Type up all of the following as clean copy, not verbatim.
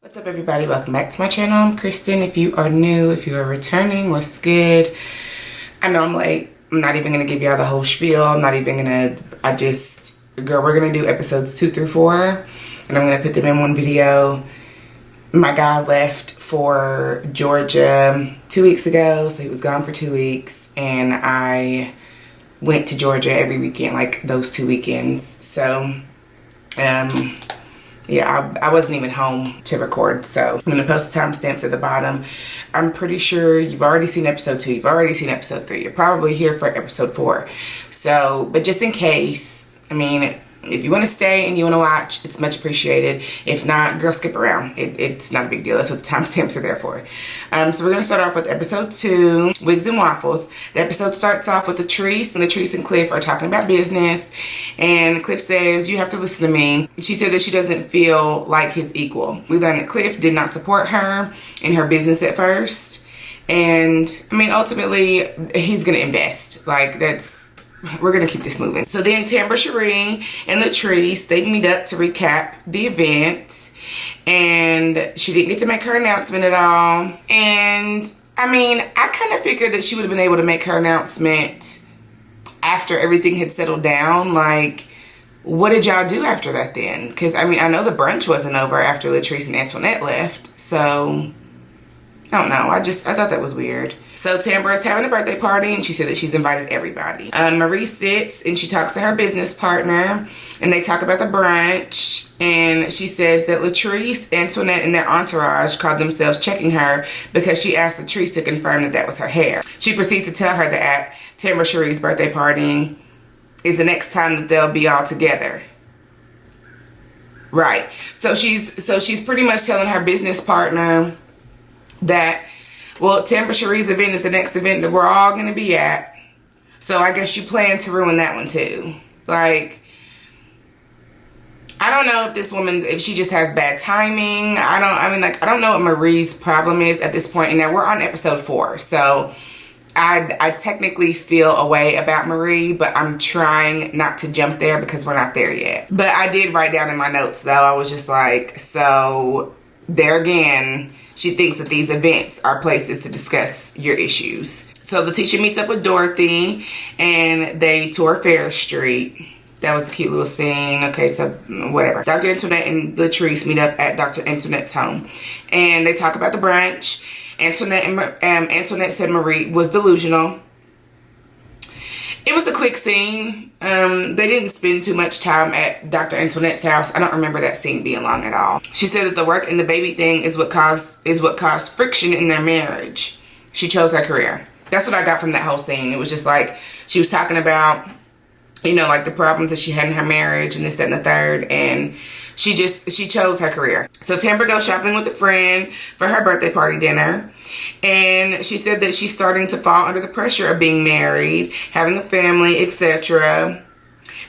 What's up, everybody? Welcome back to my channel. I'm Kristen. If you are new, if you are returning, what's good? I know I'm late. I'm not even going to give y'all the whole spiel. I'm not even going to, girl, we're going to do episodes 2 through 4, and I'm going to put them in one video. My guy left for Georgia 2 weeks ago, so he was gone for 2 weeks, and I went to Georgia every weekend, like those 2 weekends. So, yeah, I wasn't even home to record, so I'm going to post the timestamps at the bottom. I'm pretty sure you've already seen episode 2, you've already seen episode 3, you're probably here for episode 4. So, but just in case, I mean, if you want to stay and you want to watch, it's much appreciated. If not, girl, skip around. It's not a big deal. That's what the timestamps are there for. So we're going to start off with episode 2, Wigs and Waffles. The episode starts off with Latrice, and Latrice and Cliff are talking about business. And Cliff says, "You have to listen to me." She said that she doesn't feel like his equal. We learned that Cliff did not support her in her business at first. And, I mean, ultimately, he's going to invest. Like, we're gonna keep this moving. So then Tamara, Cherie, and Latrice, they meet up to recap the event, and she didn't get to make her announcement at all. And I mean, I kind of figured that she would have been able to make her announcement after everything had settled down. Like, what did y'all do after that then? Because I mean, I know the brunch wasn't over after Latrice and Antoinette left, so I don't know. I thought that was weird. So Tamara's having a birthday party, and she said that she's invited everybody. Marie sits and she talks to her business partner, and they talk about the brunch. And she says that Latrice, Antoinette, and their entourage called themselves checking her because she asked Latrice to confirm that that was her hair. She proceeds to tell her that Tamara Cherie's birthday party is the next time that they'll be all together. Right. So she's pretty much telling her business partner that, well, Tamara Cherie's event is the next event that we're all going to be at. So I guess you plan to ruin that one too. Like, I don't know if this woman, if she just has bad timing. I don't know what Marie's problem is at this point. And now we're on episode 4. So I technically feel a way about Marie, but I'm trying not to jump there because we're not there yet. But I did write down in my notes though, I was just like, so there again, she thinks that these events are places to discuss your issues. So Letitia meets up with Dorothy, and they tour Fair Street. That was a cute little scene. Okay, so whatever. Dr. Antoinette and Latrice meet up at Dr. Antoinette's home, and they talk about the brunch. Antoinette said Marie was delusional. It was a quick scene. They didn't spend too much time at Dr. Antoinette's house. I don't remember that scene being long at all. She said that the work and the baby thing is what caused friction in their marriage. She chose her career. That's what I got from that whole scene. It was just like she was talking about, you know, like the problems that she had in her marriage and this, that, and the third, and she chose her career. So Tamara goes shopping with a friend for her birthday party dinner. And she said that she's starting to fall under the pressure of being married, having a family, etc.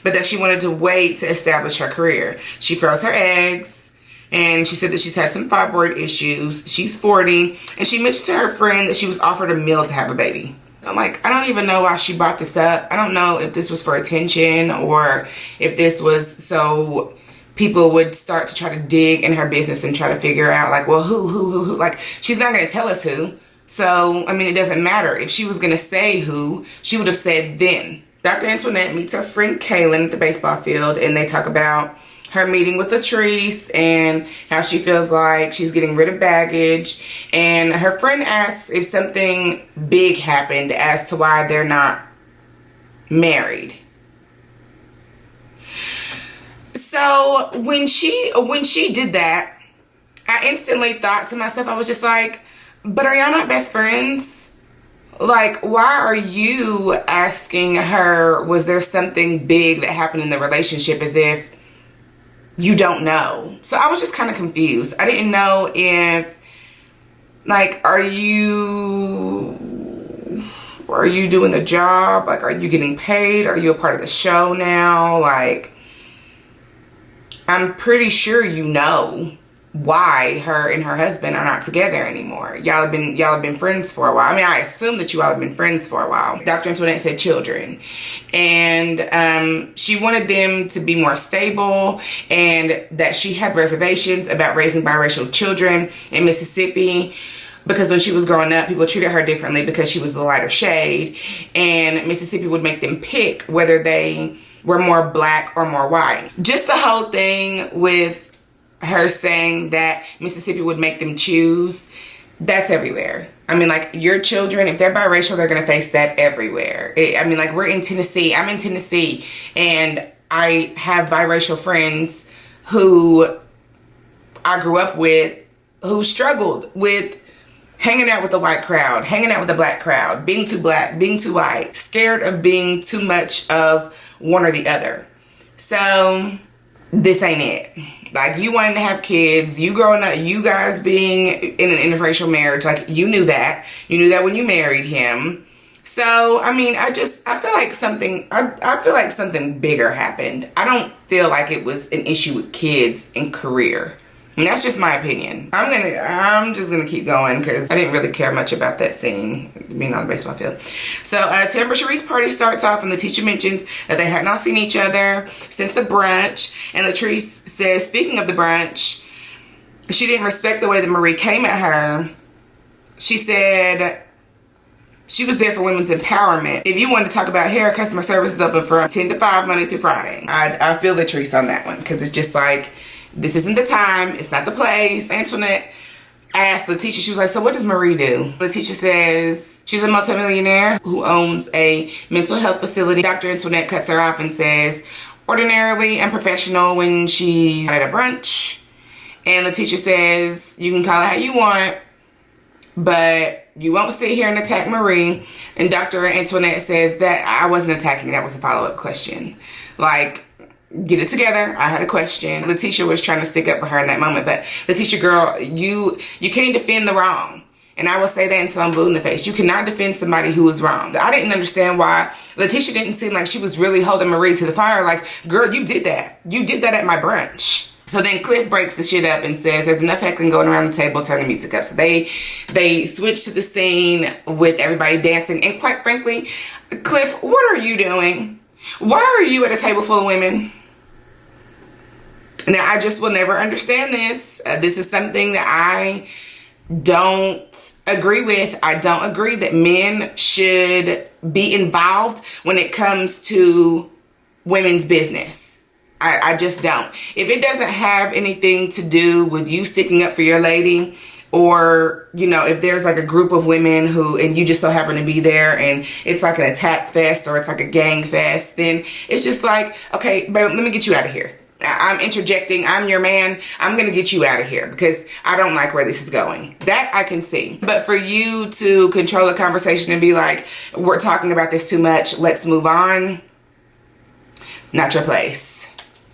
But that she wanted to wait to establish her career. She froze her eggs. And she said that she's had some fibroid issues. She's 40. And she mentioned to her friend that she was offered a meal to have a baby. I'm like, I don't even know why she brought this up. I don't know if this was for attention or if this was so people would start to try to dig in her business and try to figure out, like, well, who, like, she's not going to tell us who. So, I mean, it doesn't matter. If she was going to say who, she would have said then. Dr. Antoinette meets her friend Kaylin at the baseball field, and they talk about her meeting with Latrice and how she feels like she's getting rid of baggage. And her friend asks if something big happened as to why they're not married. So when she did that, I instantly thought to myself, I was just like, but are y'all not best friends? Like, why are you asking her, was there something big that happened in the relationship, as if you don't know? So I was just kind of confused. I didn't know if, like, are you doing a job? Like, are you getting paid? Are you a part of the show now? Like, I'm pretty sure you know why her and her husband are not together anymore. Y'all have been friends for a while. I mean, I assume that you all have been friends for a while. Dr. Antoinette said children. And she wanted them to be more stable, and that she had reservations about raising biracial children in Mississippi, because when she was growing up, people treated her differently because she was the lighter shade, and Mississippi would make them pick whether they were more black or more white. Just the whole thing with her saying that Mississippi would make them choose, that's everywhere. I mean, like, your children, if they're biracial, they're going to face that everywhere. I mean, like, we're in Tennessee. I'm in Tennessee, and I have biracial friends who I grew up with who struggled with hanging out with the white crowd, hanging out with the black crowd, being too black, being too white, scared of being too much of one or the other. So this ain't it. Like, you wanting to have kids, you growing up, you guys being in an interracial marriage, like, you knew that. You knew that when you married him. So, I mean, I feel like something bigger happened. I don't feel like it was an issue with kids and career. And that's just my opinion. I'm just gonna keep going because I didn't really care much about that scene being on the baseball field. So Tamara Cherie's party starts off, and the teacher mentions that they had not seen each other since the brunch. And Latrice says, speaking of the brunch, she didn't respect the way that Marie came at her. She said she was there for women's empowerment. If you wanted to talk about hair, customer service is open from 10 to 5 Monday through Friday. I feel Latrice on that one, because it's just like, this isn't the time. It's not the place. Antoinette asked Letitia, she was like, so what does Marie do? Letitia says she's a multimillionaire who owns a mental health facility. Dr. Antoinette cuts her off and says, ordinarily unprofessional when she's at a brunch. And Letitia says, you can call it how you want, but you won't sit here and attack Marie. And Dr. Antoinette says that I wasn't attacking. That was a follow-up question. Like, get it together. I had a question. Letitia was trying to stick up for her in that moment, but Letitia, girl, you can't defend the wrong. And I will say that until I'm blue in the face. You cannot defend somebody who is wrong. I didn't understand why Letitia didn't seem like she was really holding Marie to the fire. Like, girl, you did that. You did that at my brunch. So then Cliff breaks the shit up and says there's enough heckling going around the table, turn the music up. So they switch to the scene with everybody dancing. And quite frankly, Cliff, what are you doing? Why are you at a table full of women? Now, I just will never understand this. This is something that I don't agree with. I don't agree that men should be involved when it comes to women's business. I just don't. If it doesn't have anything to do with you sticking up for your lady, or, you know, if there's like a group of women and you just so happen to be there and it's like an attack fest or it's like a gang fest, then it's just like, okay, babe, let me get you out of here. I'm interjecting. I'm your man. I'm going to get you out of here because I don't like where this is going. That I can see. But for you to control the conversation and be like, we're talking about this too much, let's move on, not your place.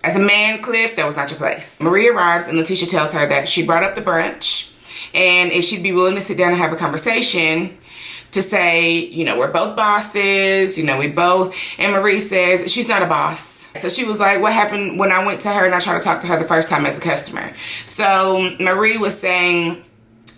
As a man, Cliff, that was not your place. Marie arrives and Letitia tells her that she brought up the brunch and if she'd be willing to sit down and have a conversation to say, you know, we're both bosses, you know, we both. And Marie says she's not a boss. So she was like, what happened when I went to her and I tried to talk to her the first time as a customer? So Marie was saying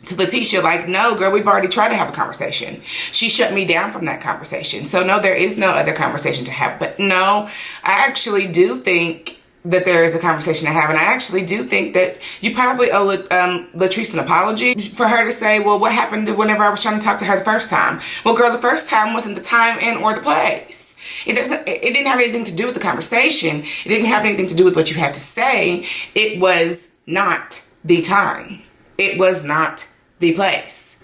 to Letitia, like, no, girl, we've already tried to have a conversation. She shut me down from that conversation. So no, there is no other conversation to have. But no, I actually do think that there is a conversation to have. And I actually do think that you probably owe Latrice an apology for her to say, well, what happened whenever I was trying to talk to her the first time? Well, girl, the first time wasn't the time and or the place. It didn't have anything to do with the conversation. It didn't have anything to do with what you had to say. It was not the time. It was not the place.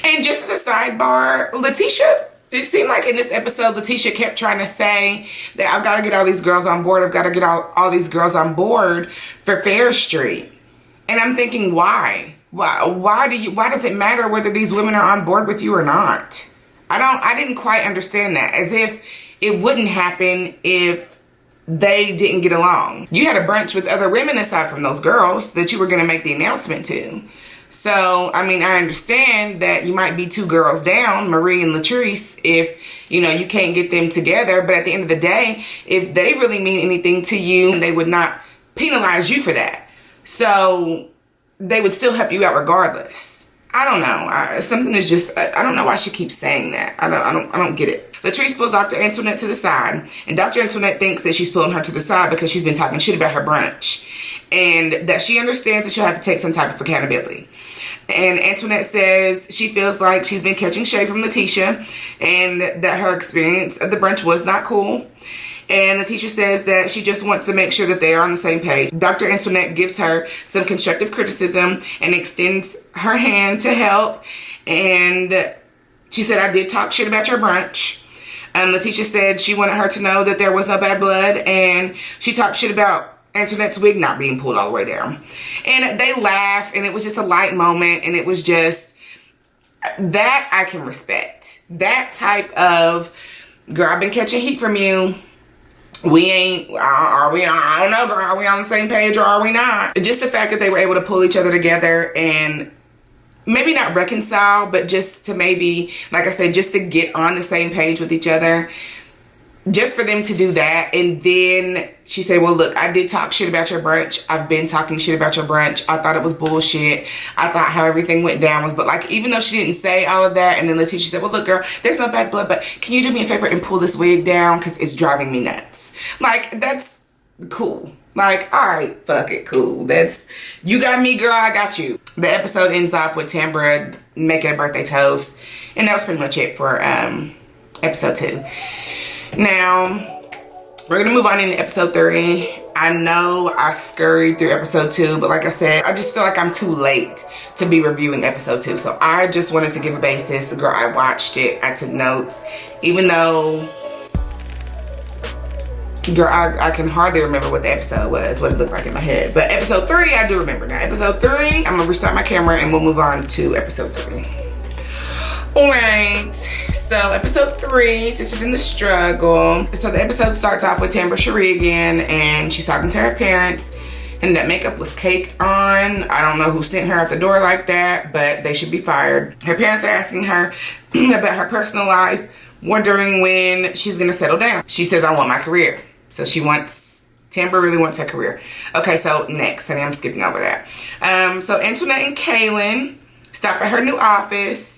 And just as a sidebar, Letitia, it seemed like in this episode, Letitia kept trying to say that I've got to get all these girls on board. I've got to get all these girls on board for Fair Street. And I'm thinking, why? Why does it matter whether these women are on board with you or not? I didn't quite understand that. As if it wouldn't happen if they didn't get along. You had a brunch with other women aside from those girls that you were going to make the announcement to. So, I mean, I understand that you might be two girls down, Marie and Latrice, if, you know, you can't get them together. But at the end of the day, if they really mean anything to you, they would not penalize you for that. So, they would still help you out regardless. I don't know. Something is just, I don't know why she keeps saying that. I don't get it. Latrice pulls Dr. Antoinette to the side, and Dr. Antoinette thinks that she's pulling her to the side because she's been talking shit about her brunch, and that she understands that she'll have to take some type of accountability. And Antoinette says she feels like she's been catching shade from Letitia, and that her experience of the brunch was not cool. And Letitia says that she just wants to make sure that they are on the same page. Dr. Antoinette gives her some constructive criticism and extends her hand to help. And she said, I did talk shit about your brunch. Letitia said she wanted her to know that there was no bad blood, and she talked shit about Antoinette's wig not being pulled all the way down. And they laugh, and it was just a light moment, and it was just, that I can respect. That type of, girl, I've been catching heat from you. We ain't, I don't know, girl, are we on the same page or are we not? Just the fact that they were able to pull each other together and maybe not reconcile, but just to maybe, like I said, just to get on the same page with each other. Just for them to do that. And then she said, well, look, I did talk shit about your brunch. I've been talking shit about your brunch. I thought it was bullshit. I thought how everything went down was, but like, even though she didn't say all of that, and then Letitia said, well, look, girl, there's no bad blood, but can you do me a favor and pull this wig down? Because it's driving me nuts. Like, that's cool. Like, all right, fuck it, cool. That's, you got me, girl, I got you. The episode ends off with Tambra making a birthday toast. And that was pretty much it for episode 2. Now, we're going to move on into episode 3. I know I scurried through episode 2, but like I said, I just feel like I'm too late to be reviewing episode 2. So I just wanted to give a basis. Girl, I watched it. I took notes. Even though, girl, I can hardly remember what the episode was, what it looked like in my head. But episode 3, I do remember. Now, episode 3, I'm going to restart my camera and we'll move on to episode 3. Alright, so episode 3, Sisters in the Struggle. So the episode starts off with Tambra Cherie again, and she's talking to her parents, and that makeup was caked on. I don't know who sent her out the door like that, but they should be fired. Her parents are asking her about her personal life, wondering when she's gonna settle down. She says, I want my career. So Tambra really wants her career. Okay, so next, honey, I'm skipping over that. So Antoinette and Kaylin stop at her new office.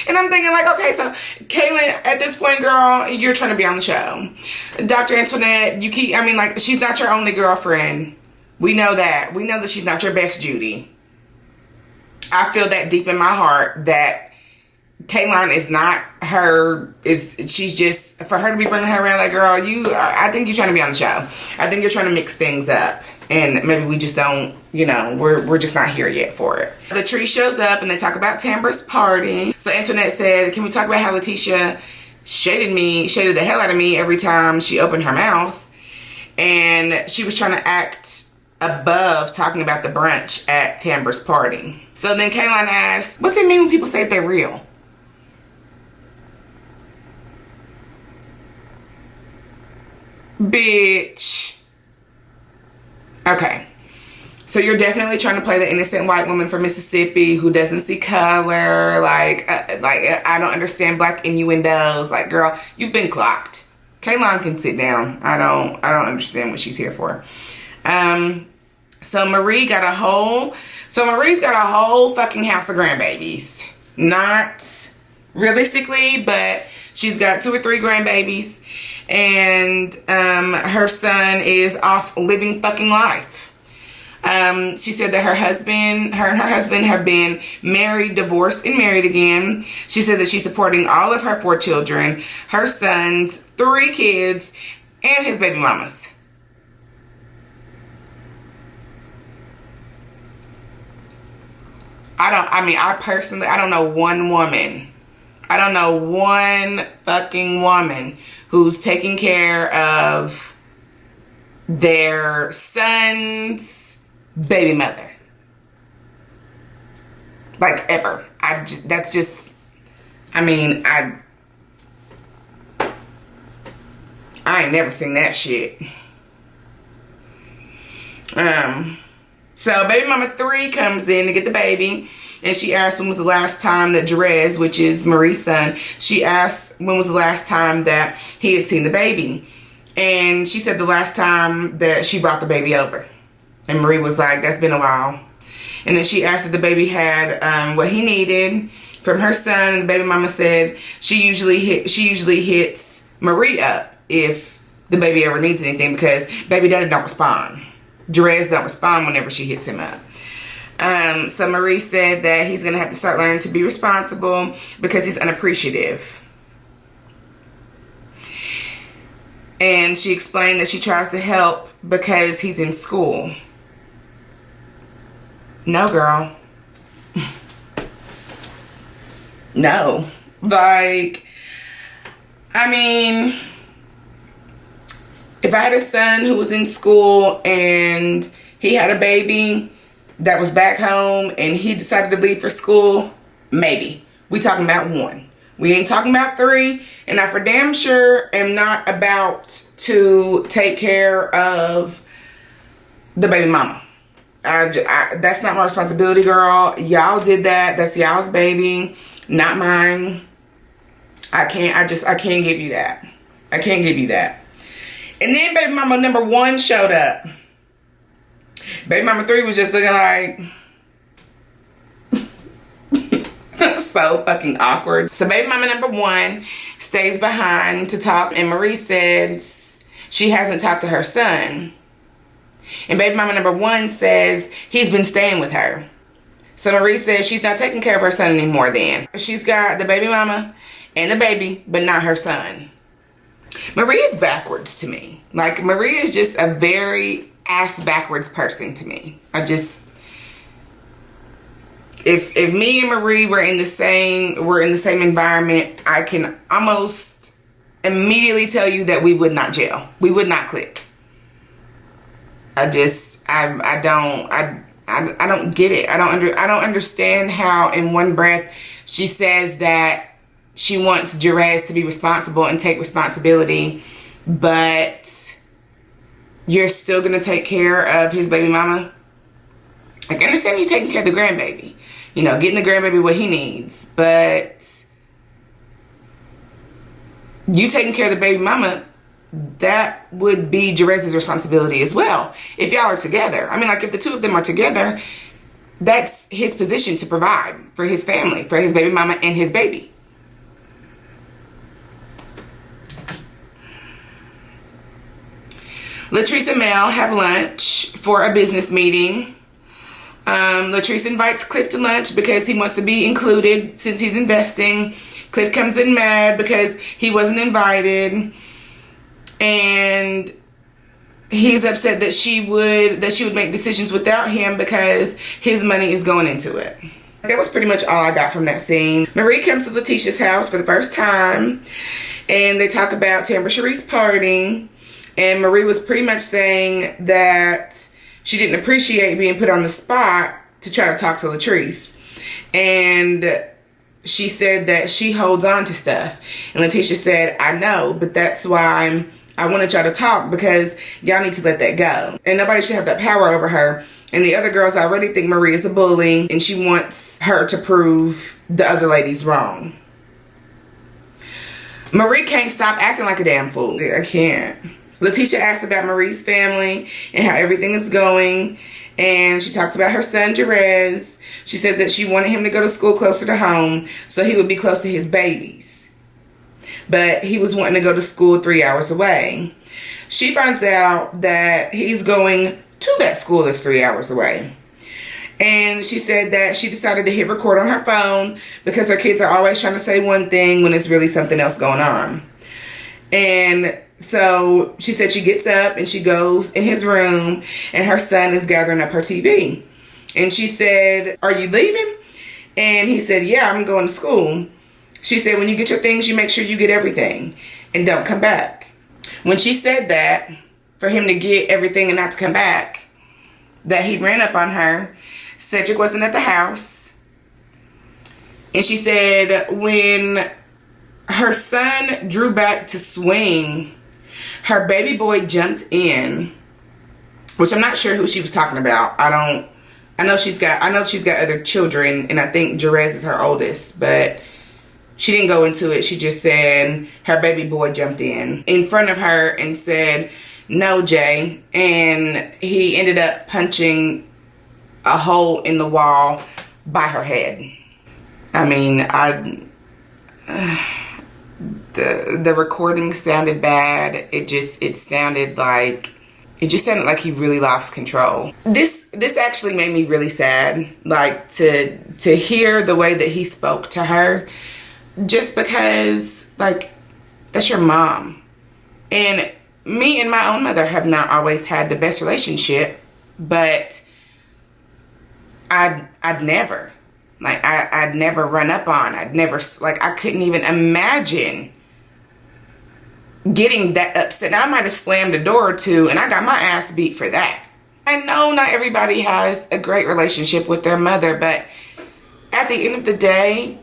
And I'm thinking like, okay, so Kaylin, at this point, girl, you're trying to be on the show. Dr. Antoinette, like, she's not your only girlfriend. We know that. We know that she's not your best Judy. I feel that deep in my heart that Kaylin is not her, she's just, for her to be bringing her around like, girl, I think you're trying to be on the show. I think you're trying to mix things up. And maybe we just don't, we're just not here yet for it. The tree shows up and they talk about Tambra's party. So Antoinette said, can we talk about how Letitia shaded the hell out of me every time she opened her mouth? And she was trying to act above talking about the brunch at Tambra's party. So then Kaylin asked, what's it mean when people say they're real? Bitch. Okay, so you're definitely trying to play the innocent white woman from Mississippi who doesn't see color. Like I don't understand black innuendos. Like, girl, you've been clocked. Kaylin can sit down. I don't understand what she's here for. So Marie's got a whole fucking house of grandbabies. Not realistically, but she's got 2 or 3 grandbabies. And her son is off living fucking life. She said that her and her husband have been married, divorced, and married again. She said that she's supporting all of her 4 children, her sons, 3 kids, and his baby mamas. I don't know one woman. I don't know one fucking woman who's taking care of their son's baby mother. Like, ever. I ain't never seen that shit. So baby mama 3 comes in to get the baby, and she asked when was the last time that Jerez, which is Marie's son, she asked when was the last time that he had seen the baby. And she said the last time that she brought the baby over. And Marie was like, that's been a while. And then she asked if the baby had what he needed from her son. And the baby mama said she usually hits Marie up if the baby ever needs anything, because baby daddy don't respond. Jerez don't respond whenever she hits him up. So Marie said that he's going to have to start learning to be responsible because he's unappreciative. And she explained that she tries to help because he's in school. No, girl. No. Like, I mean, if I had a son who was in school and he had a baby that was back home and he decided to leave for school, maybe. We talking about 1. We ain't talking about 3. And I for damn sure am not about to take care of the baby mama. That's not my responsibility, girl. Y'all did that. That's y'all's baby, not mine. I can't give you that. I can't give you that. And then baby mama number 1 showed up. Baby mama 3 was just looking like so fucking awkward. So baby mama number 1 stays behind to talk, and Marie says she hasn't talked to her son. And baby mama number 1 says he's been staying with her. So Marie says she's not taking care of her son anymore then. She's got the baby mama and the baby, but not her son. Marie is backwards to me. Like, Marie is just a very ass backwards person to me. If me and Marie were in the same environment, I can almost immediately tell you that we would not gel. We would not click. I don't get it. I don't understand how in one breath she says that she wants Jerez to be responsible and take responsibility, but you're still gonna take care of his baby mama. Like, I understand you taking care of the grandbaby, you know, getting the grandbaby what he needs, but you taking care of the baby mama, that would be Jerez's responsibility as well. If y'all are together, I mean, like, if the 2 of them are together, that's his position to provide for his family, for his baby mama and his baby. Latrice and Mel have lunch for a business meeting. Latrice invites Cliff to lunch because he wants to be included since he's investing. Cliff comes in mad because he wasn't invited, and he's upset that she would make decisions without him because his money is going into it. That was pretty much all I got from that scene. Marie comes to Letitia's house for the first time, and they talk about Tamara Cherie's party. And Marie was pretty much saying that she didn't appreciate being put on the spot to try to talk to Latrice. And she said that she holds on to stuff. And Letitia said, I know, but that's why I wanted y'all to talk, because y'all need to let that go. And nobody should have that power over her. And the other girls already think Marie is a bully, and she wants her to prove the other ladies wrong. Marie can't stop acting like a damn fool. I can't. Letitia asked about Marie's family and how everything is going, and she talks about her son Jerez. She says that she wanted him to go to school closer to home so he would be close to his babies, but he was wanting to go to school 3 hours away. She finds out that he's going to that school that's 3 hours away, and she said that she decided to hit record on her phone because her kids are always trying to say one thing when it's really something else going on. And so she said she gets up and she goes in his room, and her son is gathering up her TV. And she said, are you leaving? And he said, yeah, I'm going to school. She said, when you get your things, you make sure you get everything and don't come back. When she said that, for him to get everything and not to come back, that he ran up on her. Cedric wasn't at the house. And she said when her son drew back to swing, her baby boy jumped in, which I'm not sure who she was talking about. I know she's got other children, and I think Jerez is her oldest, but she didn't go into it. She just said her baby boy jumped in front of her and said, no, Jay. And he ended up punching a hole in the wall by her head. I mean, the recording sounded bad. It just sounded like he really lost control. This actually made me really sad, like to hear the way that he spoke to her, just because, like, that's your mom. And me and my own mother have not always had the best relationship, but I'd never, like, I'd never run up on, I'd never, like, I couldn't even imagine getting that upset. Now, I might have slammed a door or two, and I got my ass beat for that. I know not everybody has a great relationship with their mother, but at the end of the day,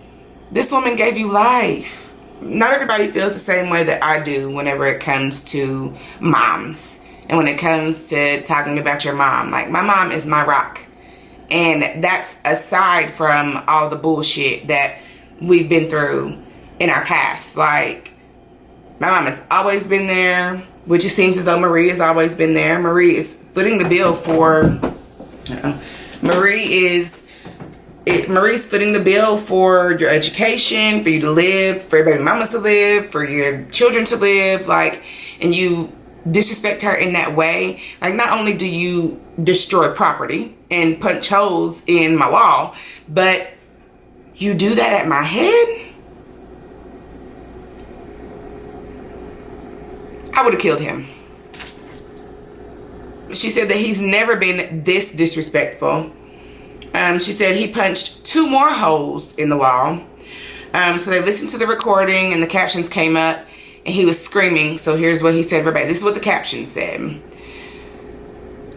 this woman gave you life. Not everybody feels the same way that I do whenever it comes to moms. And when it comes to talking about your mom. Like, my mom is my rock. And that's aside from all the bullshit that we've been through in our past. Like, my mom has always been there, which it seems as though Marie has always been there. Marie is footing the bill for... Marie's footing the bill for your education, for you to live, for your baby mamas to live, for your children to live, like, and you disrespect her in that way. Like, not only do you destroy property and punch holes in my wall, but you do that at my head? I would have killed him. She said that he's never been this disrespectful. She said he punched 2 more holes in the wall. So they listened to the recording and the captions came up and he was screaming. So here's what he said verbatim. This is what the caption said.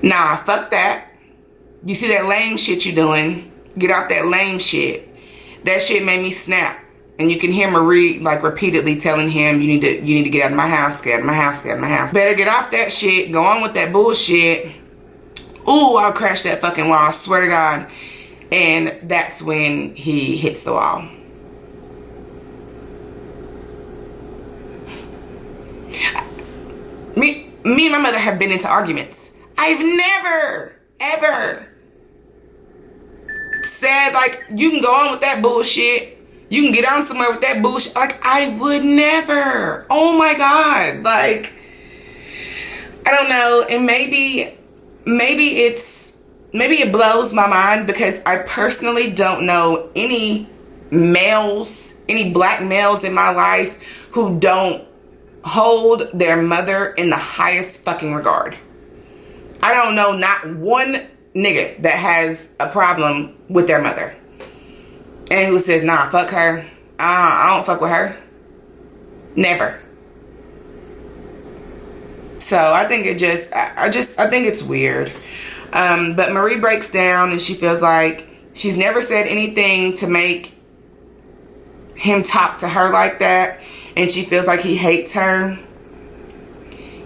Nah, fuck that. You see that lame shit you doing? Get off that lame shit. That shit made me snap. And you can hear Marie, like, repeatedly telling him, you need to get out of my house, get out of my house, get out of my house. Better get off that shit. Go on with that bullshit. Ooh, I'll crash that fucking wall, I swear to God. And that's when he hits the wall. Me and my mother have been into arguments. I've never, ever said, like, you can go on with that bullshit. You can get on somewhere with that bullshit. Like, I would never. Oh my God. Like, I don't know. And maybe it blows my mind because I personally don't know any males, any black males in my life who don't hold their mother in the highest fucking regard. I don't know not one nigga that has a problem with their mother and who says, nah, fuck her. I don't fuck with her. Never. So I think I think it's weird. But Marie breaks down and she feels like she's never said anything to make him talk to her like that. And she feels like he hates her.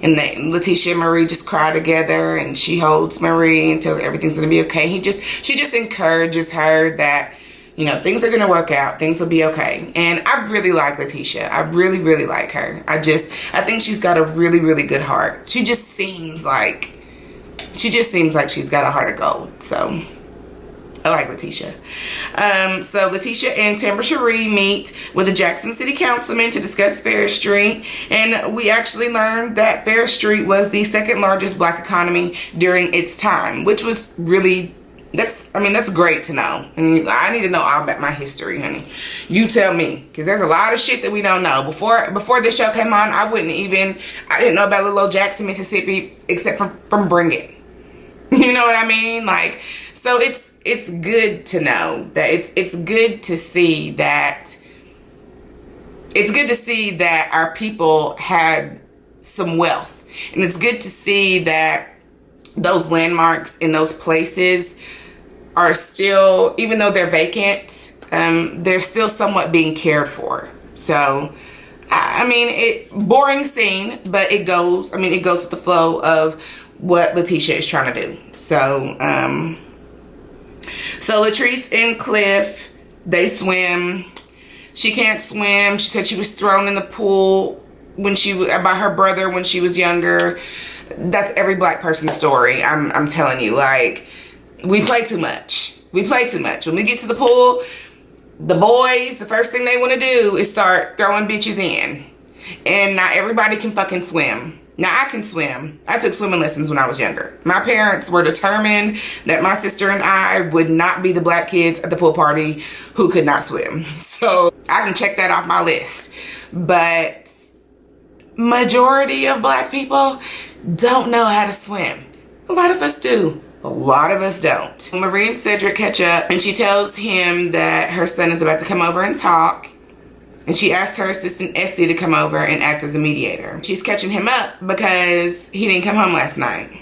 And Letitia and Marie just cry together and she holds Marie and tells her everything's going to be okay. She just encourages her that, you know, things are going to work out. Things will be okay. And I really like Letitia. I really, really like her. I think she's got a really, really good heart. She just seems like she's got a heart of gold. So I like Letitia. So Letitia and Tamara Cherie meet with the Jackson City Councilman to discuss Ferris Street. And we actually learned that Ferris Street was the second largest black economy during its time, which was really, that's great to know. And I need to know all about my history, honey. You tell me, because there's a lot of shit that we don't know. Before this show came on, I didn't know about little old Jackson, Mississippi, except from Bring It. You know what I mean? Like, so it's good to know that it's good to see that our people had some wealth. And it's good to see that those landmarks in those places are still, even though they're vacant, they're still somewhat being cared for. So, I mean, boring scene, but it goes with the flow of what Letitia is trying to do. So, so Latrice and Cliff, they swim. She can't swim. She said she was thrown in the pool by her brother when she was younger. That's every black person's story. I'm telling you, like, We play too much. We play too much. When we get to the pool, the boys, the first thing they want to do is start throwing bitches in. And not everybody can fucking swim. Now, I can swim. I took swimming lessons when I was younger. My parents were determined that my sister and I would not be the black kids at the pool party who could not swim. So I can check that off my list. But majority of black people don't know how to swim. A lot of us do. A lot of us don't. Marie and Cedric catch up, and she tells him that her son is about to come over and talk. And she asked her assistant Essie to come over and act as a mediator. She's catching him up because he didn't come home last night.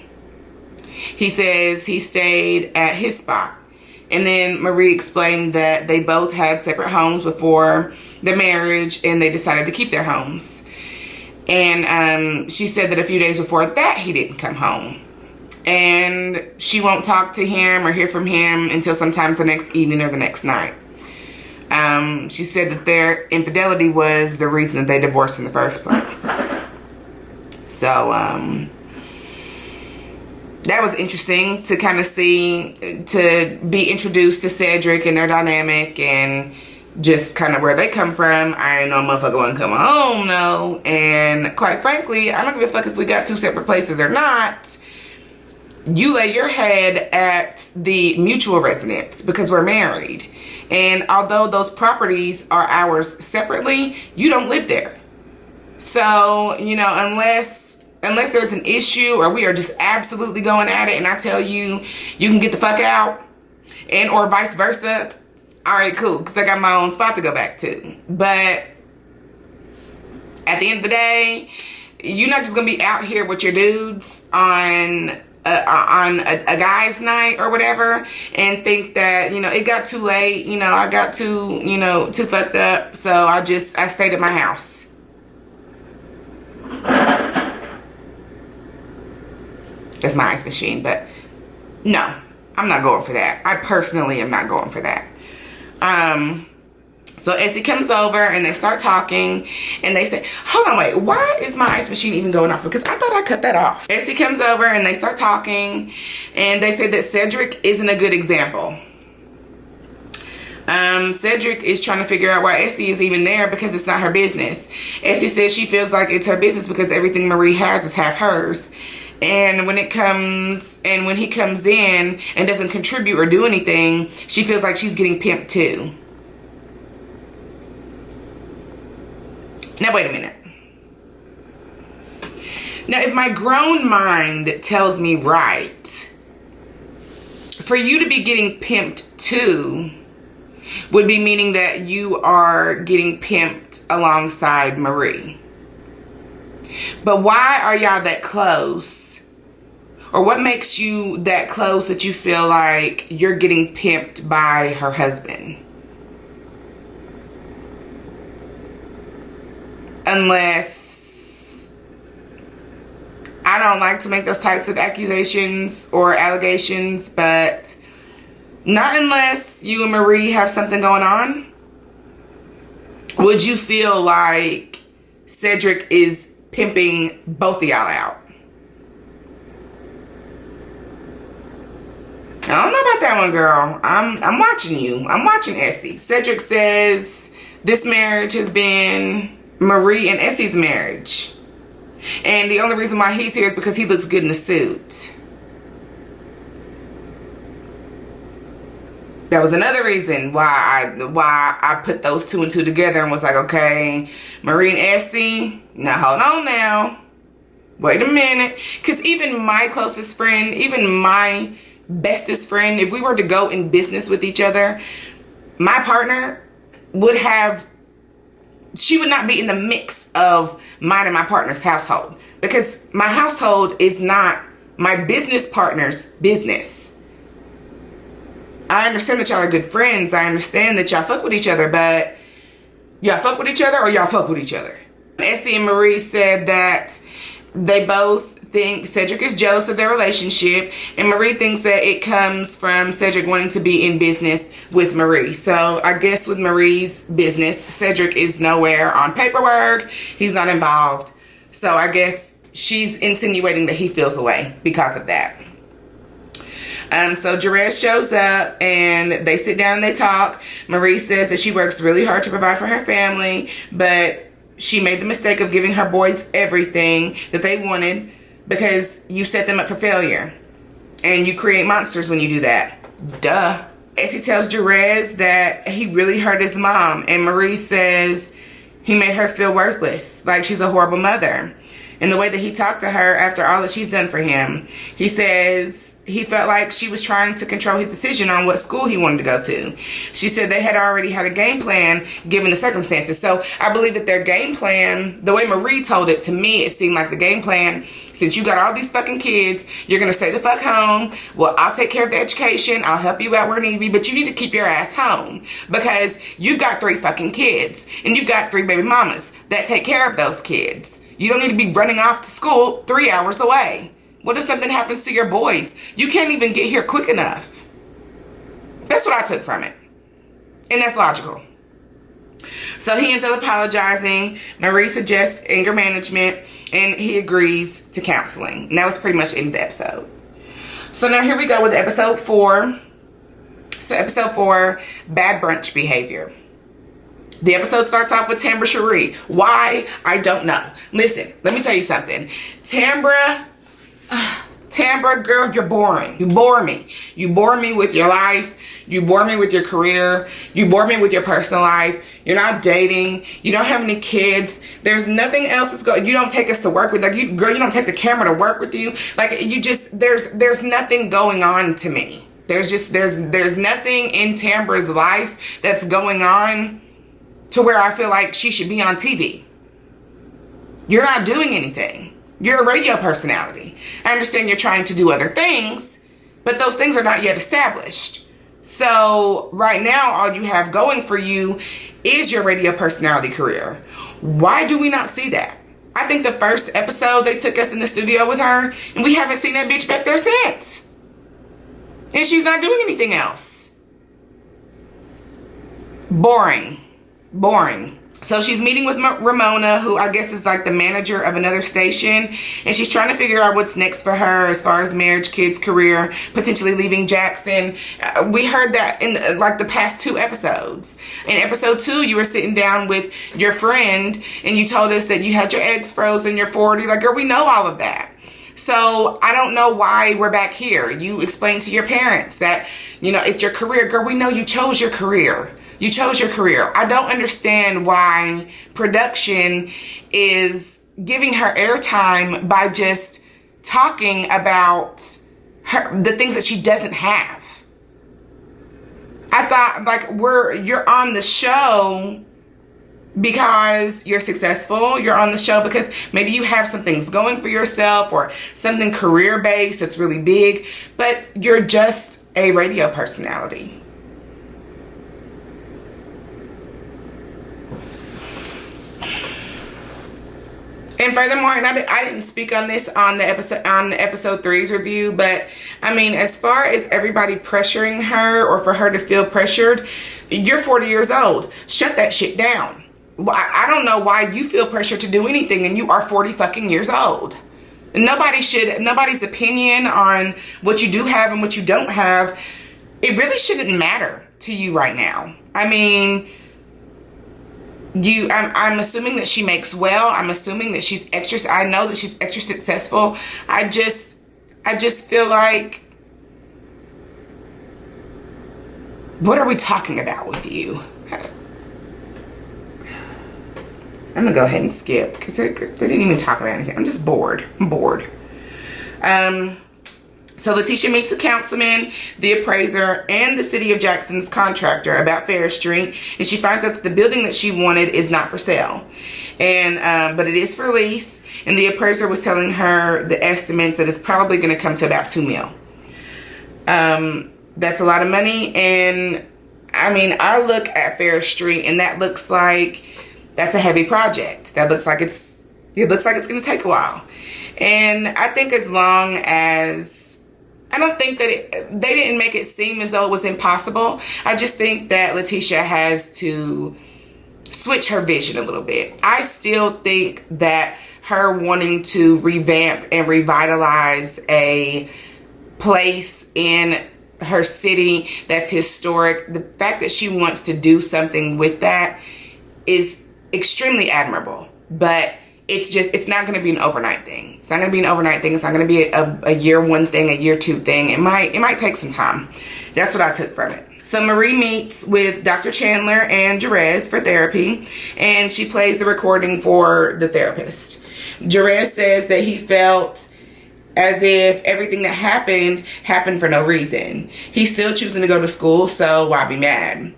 He says he stayed at his spot. And then Marie explained that they both had separate homes before the marriage and they decided to keep their homes. And she said that a few days before that he didn't come home. And she won't talk to him or hear from him until sometime the next evening or the next night. She said that their infidelity was the reason that they divorced in the first place. So, that was interesting to kind of see, to be introduced to Cedric and their dynamic and just kind of where they come from. I ain't no motherfucker want to come home, no. And quite frankly, I don't give a fuck if we got two separate places or not. You lay your head at the mutual residence because we're married. And although those properties are ours separately, you don't live there. So, you know, unless there's an issue or we are just absolutely going at it and I tell you, you can get the fuck out, and or vice versa, all right, cool, because I got my own spot to go back to. But at the end of the day, you're not just going to be out here with your dudes on a guy's night or whatever and think that, you know, it got too late, you know, I got too, you know, too fucked up, so I stayed at my house. That's my ice machine, but no, I'm not going for that. I personally am not going for that. So Essie comes over and they start talking and they say, hold on, wait, why is my ice machine even going off? Because I thought I cut that off. Essie comes over and they start talking and they say that Cedric isn't a good example. Cedric is trying to figure out why Essie is even there because it's not her business. Essie says she feels like it's her business because everything Marie has is half hers. And when he comes in and doesn't contribute or do anything, she feels like she's getting pimped too. Now, wait a minute. Now, if my grown mind tells me right, for you to be getting pimped too would be meaning that you are getting pimped alongside Marie. But why are y'all that close? Or what makes you that close that you feel like you're getting pimped by her husband? Unless, I don't like to make those types of accusations or allegations, but not unless you and Marie have something going on. Would you feel like Cedric is pimping both of y'all out? I don't know about that one, girl. I'm watching you. I'm watching Essie. Cedric says this marriage has been Marie and Essie's marriage. And the only reason why he's here is because he looks good in a suit. That was another reason why I put those two and two together and was like, okay, Marie and Essie, now hold on now. Wait a minute. Because even my closest friend, even my bestest friend, if we were to go in business with each other, my partner would have, she would not be in the mix of mine and my partner's household, because my household is not my business partner's business. I understand that y'all are good friends. I understand that y'all fuck with each other, but y'all fuck with each other or y'all fuck with each other? Essie and Marie said that they both think Cedric is jealous of their relationship, and Marie thinks that it comes from Cedric wanting to be in business with Marie. So I guess with Marie's business, Cedric is nowhere on paperwork. He's not involved. So I guess she's insinuating that he feels away because of that. So Jerez shows up and they sit down and they talk. Marie says that she works really hard to provide for her family, but she made the mistake of giving her boys everything that they wanted because you set them up for failure. And you create monsters when you do that. Duh. Essie tells Jerez that he really hurt his mom. And Marie says he made her feel worthless, like she's a horrible mother. And the way that he talked to her after all that she's done for him, he says he felt like she was trying to control his decision on what school he wanted to go to. She said they had already had a game plan given the circumstances. So I believe that their game plan, the way Marie told it to me, it seemed like the game plan, since you got all these fucking kids, you're going to stay the fuck home. Well, I'll take care of the education. I'll help you out where need be, but you need to keep your ass home because you've got 3 fucking kids and you've got 3 baby mamas that take care of those kids. You don't need to be running off to school 3 hours away. What if something happens to your boys? You can't even get here quick enough. That's what I took from it. And that's logical. So he ends up apologizing. Marie suggests anger management. And he agrees to counseling. And that was pretty much the end of the episode. So now here we go with episode 4. So episode 4, Bad Brunch Behavior. The episode starts off with Tambra Cherie. Why? I don't know. Listen, let me tell you something. Tambra, girl, you're boring. You bore me. You bore me with your life. You bore me with your career. You bore me with your personal life. You're not dating. You don't have any kids. There's nothing else that's going. You don't take us to work with. Like you, girl, you don't take the camera to work with you. Like you just, there's nothing going on to me. There's nothing in Tambra's life that's going on to where I feel like she should be on TV. You're not doing anything. You're a radio personality. I understand you're trying to do other things, but those things are not yet established. So right now, all you have going for you is your radio personality career. Why do we not see that? I think the first episode, they took us in the studio with her, and we haven't seen that bitch back there since. And she's not doing anything else. Boring. So she's meeting with Ramona, who I guess is like the manager of another station. And she's trying to figure out what's next for her as far as marriage, kids, career, potentially leaving Jackson. We heard that in like the past 2 episodes. In episode 2, you were sitting down with your friend and you told us that you had your eggs frozen, you're 40. Like, girl, we know all of that. So I don't know why we're back here. You explained to your parents that, you know, it's your career. Girl, we know you chose your career. You chose your career. I don't understand why production is giving her airtime by just talking about the things that she doesn't have. I thought, like, you're on the show because you're successful. You're on the show because maybe you have some things going for yourself or something career-based that's really big, but you're just a radio personality. And furthermore, and I didn't speak on this on the episode 3's review, but I mean, as far as everybody pressuring her or for her to feel pressured, you're 40 years old. Shut that shit down. I don't know why you feel pressured to do anything and you are 40 fucking years old. Nobody's opinion on what you do have and what you don't have, it really shouldn't matter to you right now. I mean, I'm assuming that she makes well. I'm assuming that she's extra. I know that she's extra successful. I just feel like, what are we talking about with you? I'm gonna go ahead and skip because they didn't even talk about it. I'm just bored. I'm bored. So Letitia meets the councilman, the appraiser, and the city of Jackson's contractor about Ferris Street, and she finds out that the building that she wanted is not for sale, and but it is for lease. And the appraiser was telling her the estimates that it's probably going to come to about $2 million. That's a lot of money, and I mean, I look at Ferris Street, and that looks like that's a heavy project. That looks like it looks like it's going to take a while, and I think as long as I don't think that they didn't make it seem as though it was impossible. I just think that Letitia has to switch her vision a little bit. I still think that her wanting to revamp and revitalize a place in her city that's historic. The fact that she wants to do something with that is extremely admirable, but it's not going to be an overnight thing. It's not going to be an overnight thing. It's not going to be a year one thing, a year two thing. It might take some time. That's what I took from it. So Marie meets with Dr. Chandler and Jerez for therapy, and she plays the recording for the therapist. Jerez says that he felt as if everything that happened for no reason. He's still choosing to go to school, so why be mad?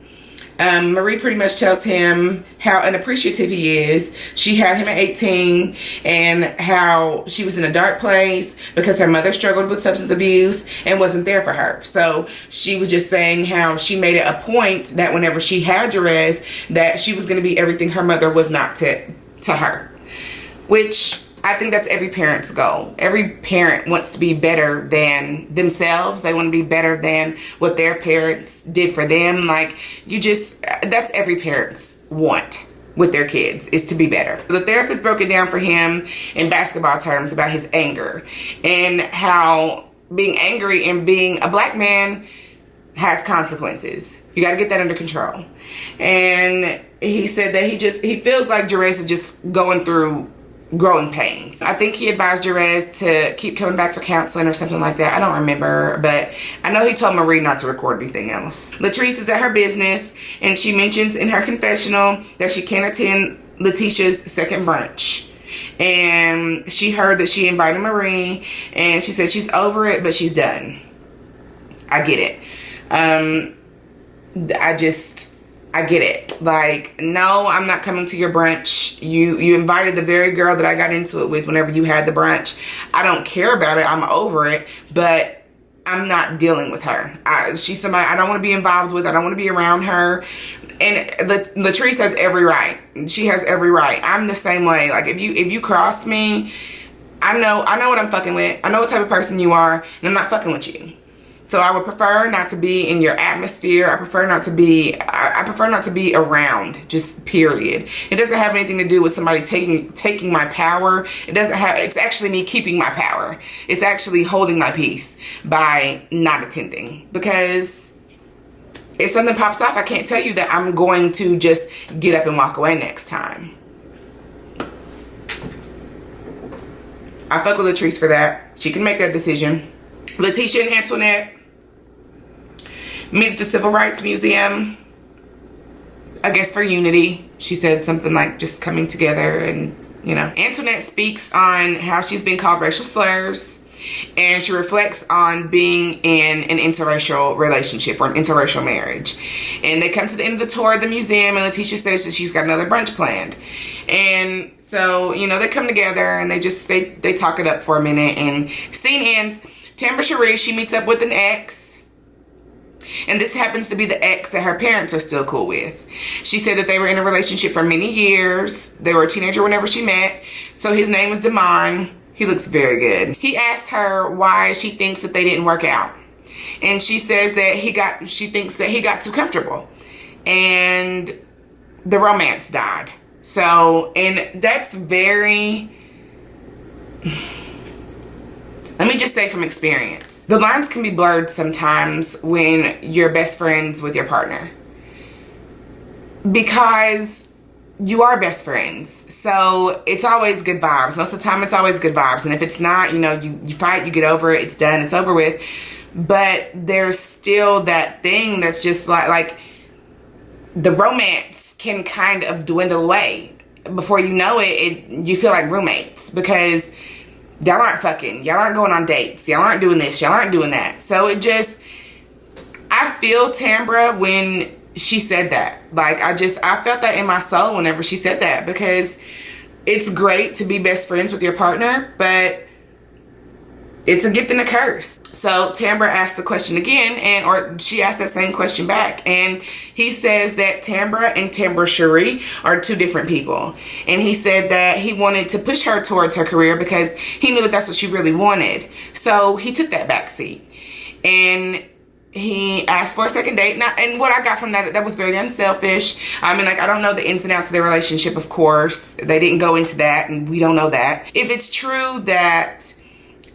Marie pretty much tells him how unappreciative he is. She had him at 18 and how she was in a dark place because her mother struggled with substance abuse and wasn't there for her. So she was just saying how she made it a point that whenever she had Jerez, that she was going to be everything her mother was not to her. Which I think that's every parent's goal. Every parent wants to be better than themselves. They want to be better than what their parents did for them. Like, that's every parent's want with their kids, is to be better. The therapist broke it down for him in basketball terms about his anger and how being angry and being a black man has consequences. You got to get that under control. And he said that he feels like Jerez is just going through growing pains. I think he advised Jerez to keep coming back for counseling or something like that. I don't remember, but I know he told Marie not to record anything else. Latrice is at her business, and she mentions in her confessional that she can't attend Letitia's second brunch. And she heard that she invited Marie, and she said she's over it, but she's done. I get it. I get it. Like, no, I'm not coming to your brunch. You invited the very girl that I got into it with whenever you had the brunch. I don't care about it. I'm over it. But I'm not dealing with her. She's somebody I don't want to be involved with. I don't want to be around her. And Latrice has every right. She has every right. I'm the same way. Like, if you cross me, I know what I'm fucking with. I know what type of person you are, and I'm not fucking with you. So I would prefer not to be in your atmosphere. I prefer not to be around, just period. It doesn't have anything to do with somebody taking my power. It's actually me keeping my power. It's actually holding my peace by not attending. Because if something pops off, I can't tell you that I'm going to just get up and walk away next time. I fuck with Latrice for that. She can make that decision. Letitia and Antoinette meet at the Civil Rights Museum, I guess for unity. She said something like just coming together, and Antoinette speaks on how she's been called racial slurs, and she reflects on being in an interracial relationship or an interracial marriage. And they come to the end of the tour of the museum, and Letitia says that she's got another brunch planned. And so, they come together and they talk it up for a minute, and scene ends. Tambra Cherie, she meets up with an ex, and this happens to be the ex that her parents are still cool with. She said that they were in a relationship for many years. They were a teenager whenever she met. So his name was Damon. He looks very good. He asked her why she thinks that they didn't work out, and she says that she thinks that he got too comfortable, and the romance died. So, and that's very. Let me just say from experience, the lines can be blurred sometimes when you're best friends with your partner, because you are best friends. So it's always good vibes. Most of the time it's always good vibes. And if it's not, you fight, you get over it, it's done, it's over with. But there's still that thing that's just like the romance can kind of dwindle away. Before you know it, you feel like roommates, because y'all aren't fucking. Y'all aren't going on dates. Y'all aren't doing this. Y'all aren't doing that. So I feel Tambra when she said that. Like, I felt that in my soul whenever she said that, because it's great to be best friends with your partner, but it's a gift and a curse. So Tambra asked the question again, or she asked that same question back, and he says that Tambra and Tambra Cherie are two different people. And he said that he wanted to push her towards her career because he knew that that's what she really wanted. So he took that back seat, and he asked for a second date. Now, and what I got from that was very unselfish. I mean, I don't know the ins and outs of their relationship, of course. They didn't go into that, and we don't know that. If it's true that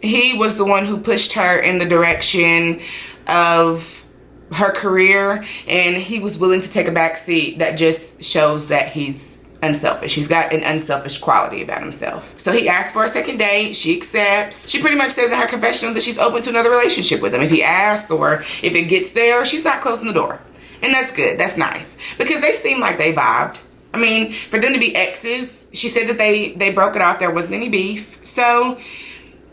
he was the one who pushed her in the direction of her career, and he was willing to take a back seat. That just shows that he's unselfish. He's got an unselfish quality about himself. So he asked for a second date. She accepts. She pretty much says in her confessional that she's open to another relationship with him if he asks, or if it gets there, she's not closing the door. And that's good. That's nice, because they seem like they vibed. I mean, for them to be exes, she said that they broke it off. There wasn't any beef. So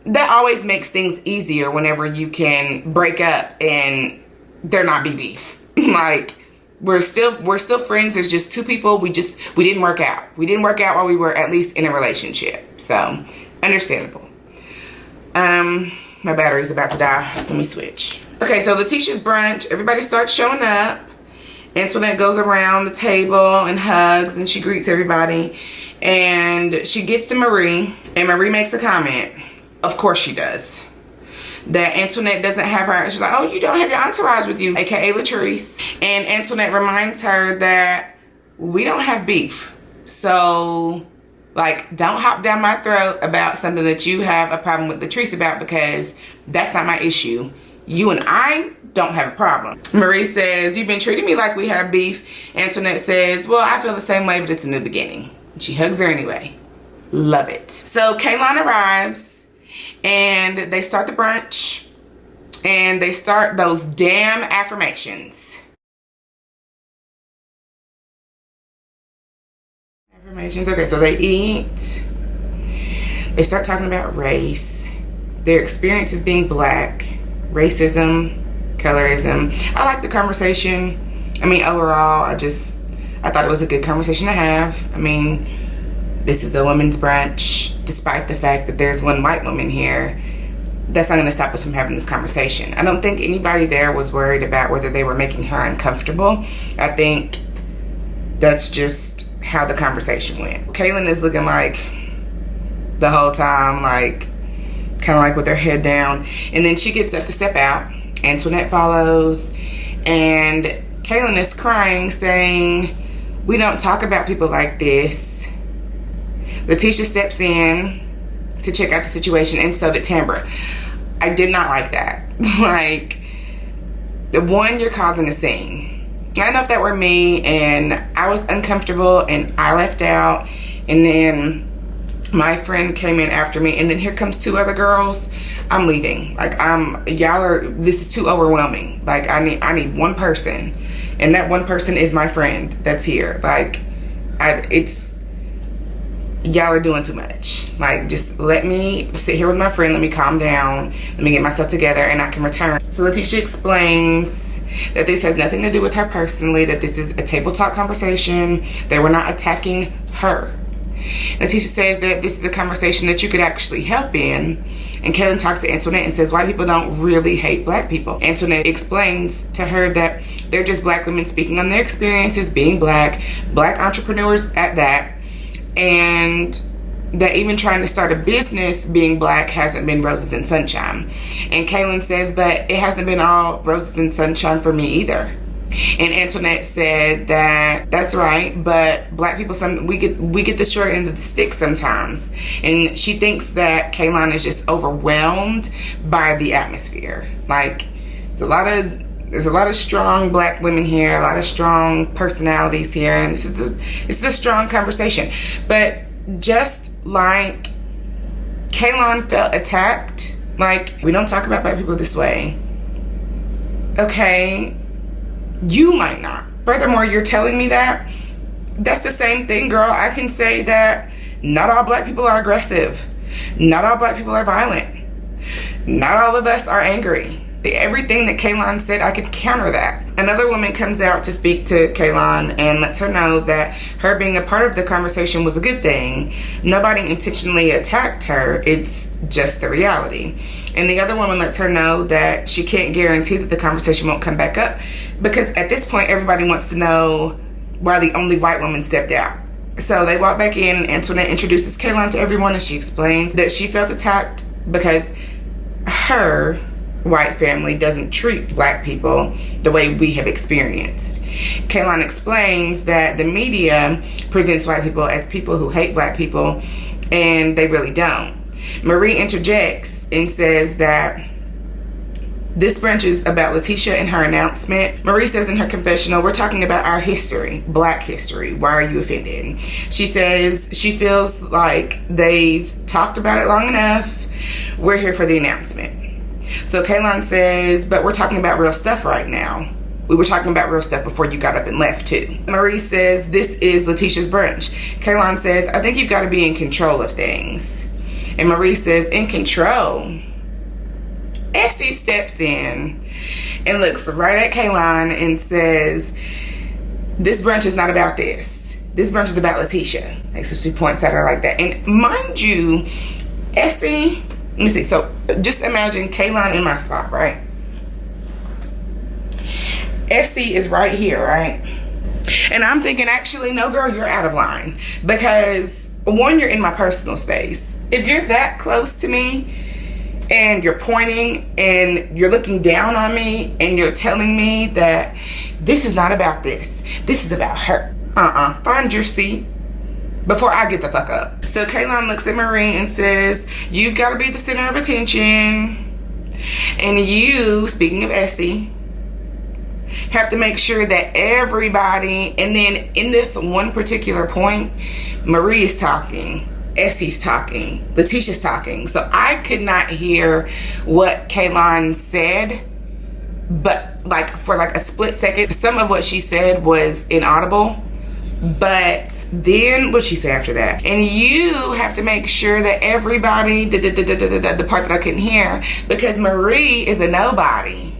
that always makes things easier whenever you can break up and there not be beef. Like, we're still friends. There's just two people. We didn't work out. We didn't work out while we were at least in a relationship. So understandable. My battery's about to die. Let me switch. Okay, so Letitia's brunch. Everybody starts showing up. Antoinette goes around the table and hugs, and she greets everybody. And she gets to Marie, and Marie makes a comment. Of course she does. That Antoinette doesn't have her. She's like, oh, you don't have your entourage with you, aka Latrice. And Antoinette reminds her that we don't have beef. So, like, don't hop down my throat about something that you have a problem with Latrice about, because that's not my issue. You and I don't have a problem. Marie says, you've been treating me like we have beef. Antoinette says, well, I feel the same way, but it's a new beginning. She hugs her anyway. Love it. So Kaylon arrives, and they start the brunch, and they start those damn affirmations. Okay, so they eat. They start talking about race, their experiences being black, racism, colorism. I like the conversation. I mean, overall, I thought it was a good conversation to have. I mean, this is a women's brunch. Despite the fact that there's one white woman here, that's not going to stop us from having this conversation. I don't think anybody there was worried about whether they were making her uncomfortable. I think that's just how the conversation went. Kaylin is looking like the whole time, like, kind of like with her head down. And then she gets up to step out. Antoinette follows, and Kaylin is crying, saying, we don't talk about people like this. Letitia steps in to check out the situation, and so did Tambra. I did not like that. Like, the one, you're causing a scene. I don't know if that were me and I was uncomfortable and I left out, and then my friend came in after me, and then here comes two other girls. I'm leaving. Like, this is too overwhelming. Like, I need one person, and that one person is my friend that's here. Like, y'all are doing too much. Like, just let me sit here with my friend. Let me calm down. Let me get myself together, and I can return. So Letitia explains that this has nothing to do with her personally, that this is a table talk conversation, that we're not attacking her. Letitia says that this is a conversation that you could actually help in. And Kaylin talks to Antoinette and says, white people don't really hate black people. Antoinette explains to her that they're just black women speaking on their experiences being black entrepreneurs at that, and that even trying to start a business being black hasn't been roses and sunshine. And Kaylin says, but it hasn't been all roses and sunshine for me either. And Antoinette said that that's right, but black people, we get the short end of the stick sometimes. And she thinks that Kaylon is just overwhelmed by the atmosphere. Like, there's a lot of strong black women here, a lot of strong personalities here, and this is a strong conversation. But just like Kaylon felt attacked, like, we don't talk about black people this way. Okay, you might not. Furthermore, you're telling me that? That's the same thing, girl. I can say that not all black people are aggressive. Not all black people are violent. Not all of us are angry. Everything that Kaylon said, I could counter that. Another woman comes out to speak to Kaylon and lets her know that her being a part of the conversation was a good thing. Nobody intentionally attacked her. It's just the reality. And the other woman lets her know that she can't guarantee that the conversation won't come back up, because at this point, everybody wants to know why the only white woman stepped out. So they walk back in, and Antoinette introduces Kaylon to everyone, and she explains that she felt attacked because her white family doesn't treat black people the way we have experienced. Kaylon explains that the media presents white people as people who hate black people, and they really don't. Marie interjects comments and says that this brunch is about Letitia and her announcement. Marie says in her confessional, we're talking about our history, Black history. Why are you offended? She says she feels like they've talked about it long enough. We're here for the announcement. So Kaylon says, but we're talking about real stuff right now. We were talking about real stuff before you got up and left too. Marie says, this is Letitia's brunch. Kaylon says, I think you've got to be in control of things. And Marie says, in control? Essie steps in and looks right at Kaylon and says, this brunch is not about this. This brunch is about Letitia. Like, so she points at her like that. And mind you, Essie, let me see. So just imagine Kaylon in my spot, right? Essie is right here, right? And I'm thinking, actually, no, girl, you're out of line. Because, one, you're in my personal space. If you're that close to me, and you're pointing and you're looking down on me and you're telling me that this is not about this. This is about her. Find your seat before I get the fuck up. So Kaylon looks at Marie and says, you've got to be the center of attention. And you, speaking of Essie, have to make sure that everybody, and then in this one particular point, Marie is talking. Essie's talking, Letitia's talking. So I could not hear what Kaylon said, but like for like a split second, some of what she said was inaudible. But then what she say after that? And you have to make sure that everybody, the part that I couldn't hear, because Marie is a nobody.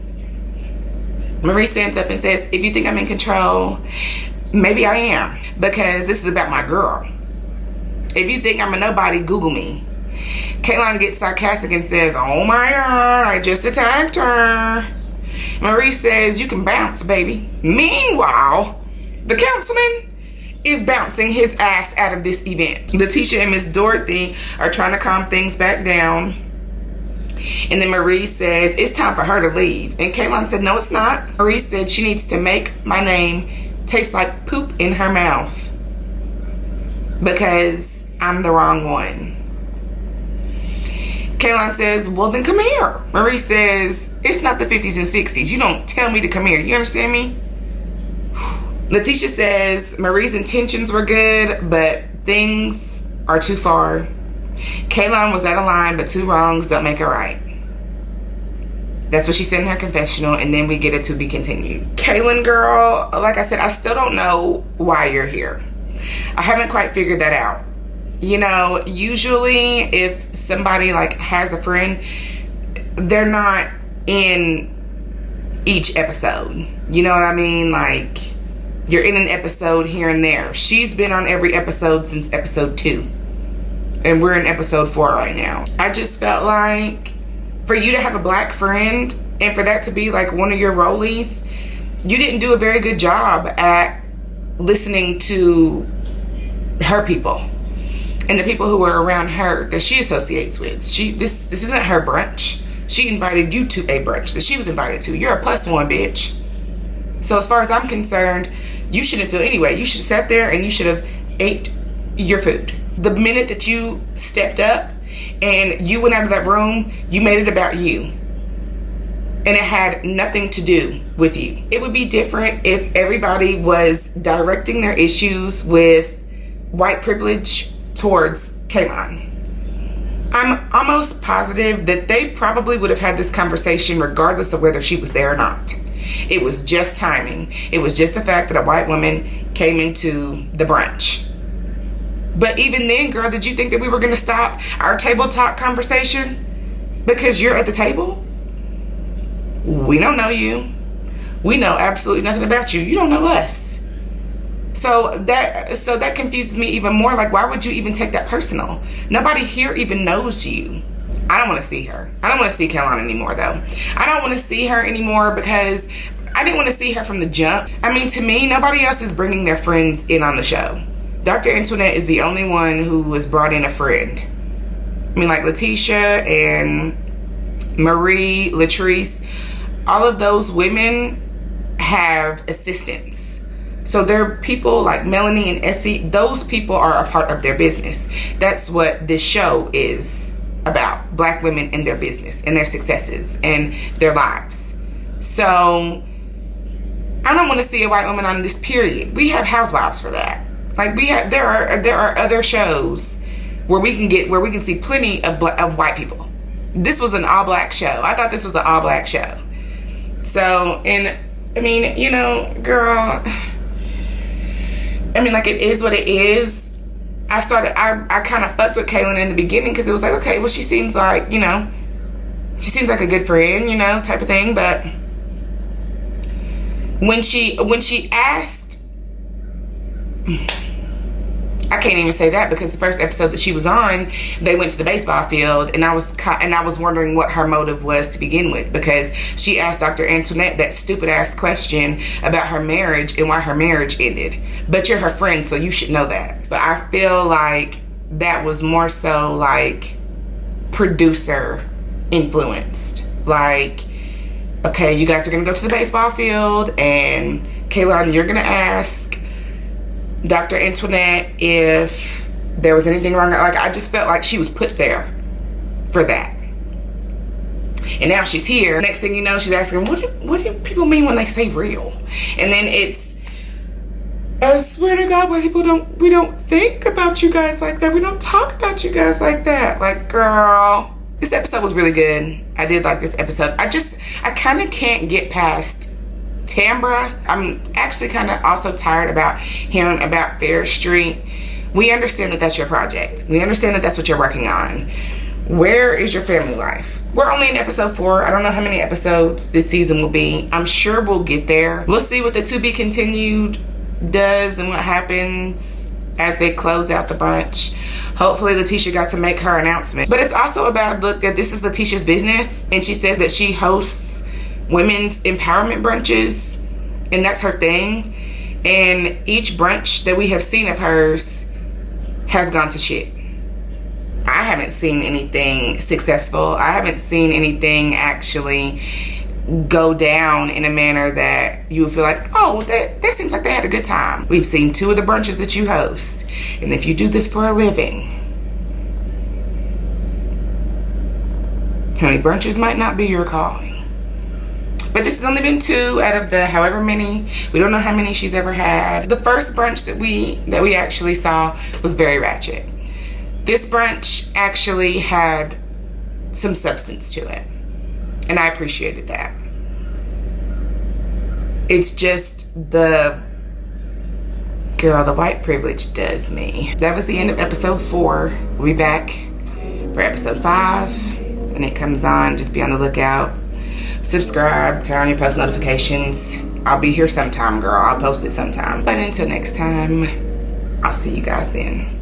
Marie stands up and says, if you think I'm in control, maybe I am, because this is about my girl. If you think I'm a nobody, Google me. Kaylon gets sarcastic and says, oh my God, I just attacked her. Marie says, you can bounce, baby. Meanwhile, the councilman is bouncing his ass out of this event. Letitia and Miss Dorothy are trying to calm things back down. And then Marie says, it's time for her to leave. And Kaylon said, no, it's not. Marie said she needs to make my name taste like poop in her mouth, because I'm the wrong one. Kaylon says, well, then come here. Marie says, it's not the 50s and 60s. You don't tell me to come here. You understand me? Letitia says, Marie's intentions were good, but things are too far. Kaylon was out of line, but two wrongs don't make a right. That's what she said in her confessional, and then we get it to be continued. Kaylon, girl, like I said, I still don't know why you're here. I haven't quite figured that out. You know, usually if somebody like has a friend, they're not in each episode. You know what I mean? Like, you're in an episode here and there. She's been on every episode since episode 2. And we're in episode 4 right now. I just felt like for you to have a Black friend and for that to be like one of your rollies, you didn't do a very good job at listening to her people and the people who were around her that she associates with. This isn't her brunch. She invited you to a brunch that she was invited to. You're a +1, bitch. So as far as I'm concerned, you shouldn't feel anyway. You should have sat there and you should have ate your food. The minute that you stepped up and you went out of that room, you made it about you. And it had nothing to do with you. It would be different if everybody was directing their issues with white privilege towards Kaylon. I'm almost positive that they probably would have had this conversation regardless of whether she was there or not. It was just timing. It was just the fact that a white woman came into the brunch. But even then, girl, did you think that we were going to stop our table talk conversation because you're at the table? We don't know you. We know absolutely nothing about you. You don't know us. So that confuses me even more. Like, why would you even take that personal? Nobody here even knows you. I don't want to see her. I don't want to see Kaylon anymore, though. I don't want to see her anymore because I didn't want to see her from the jump. I mean, to me, nobody else is bringing their friends in on the show. Dr. Antoinette is the only one who was brought in a friend. I mean, like Letitia and Marie, Latrice, all of those women have assistants. So they're people like Melanie and Essie. Those people are a part of their business. That's what this show is. about Black women and their business and their successes and their lives. So I don't want to see a white woman on this, period. We have Housewives for that. Like, there are other shows where we can see plenty of white people. This was an all-black show. I thought this was an all-black show. So, and I mean, you know, girl, I mean, like, it is what it is. I kind of fucked with Kaylin in the beginning because it was like, okay, well, she seems like, you know, she seems like a good friend, you know, type of thing. But when she asked, I can't even say that, because the first episode that she was on, they went to the baseball field, and I was wondering what her motive was to begin with, because she asked Dr. Antoinette that stupid ass question about her marriage and why her marriage ended. But you're her friend, so you should know that. But I feel like that was more so like producer influenced. Like, okay, you guys are gonna go to the baseball field, and Kaylin, you're gonna ask Dr. Antoinette if there was anything wrong. Like, I just felt like she was put there for that. And now she's here. Next thing you know, she's asking, what do people mean when they say real? And then it's, I swear to God, we don't think about you guys like that. We don't talk about you guys like that. Like, girl, this episode was really good. I did like this episode. I kind of can't get past Tambra. I'm actually kind of also tired about hearing about Fair Street. We understand that that's your project. We understand that that's what you're working on. Where is your family life? We're only in episode 4. I don't know how many episodes this season will be. I'm sure we'll get there. We'll see what the To Be Continued does and what happens as they close out the brunch. Hopefully Letitia got to make her announcement. But it's also a bad look that this is Letitia's business, and she says that she hosts women's empowerment brunches, and that's her thing. And each brunch that we have seen of hers has gone to shit. I haven't seen anything successful. I haven't seen anything actually go down in a manner that you would feel like, oh, that seems like they had a good time. We've seen 2 of the brunches that you host, and if you do this for a living, honey, brunches might not be your calling. But this has only been 2 out of the however many. We don't know how many she's ever had. The first brunch that we actually saw was very ratchet. This brunch actually had some substance to it, and I appreciated that. It's just the white privilege does me. That was the end of episode 4. We'll be back for episode 5 when it comes on. Just be on the lookout. Subscribe, turn on your post notifications. I'll be here sometime, girl. I'll post it sometime. But until next time, I'll see you guys then.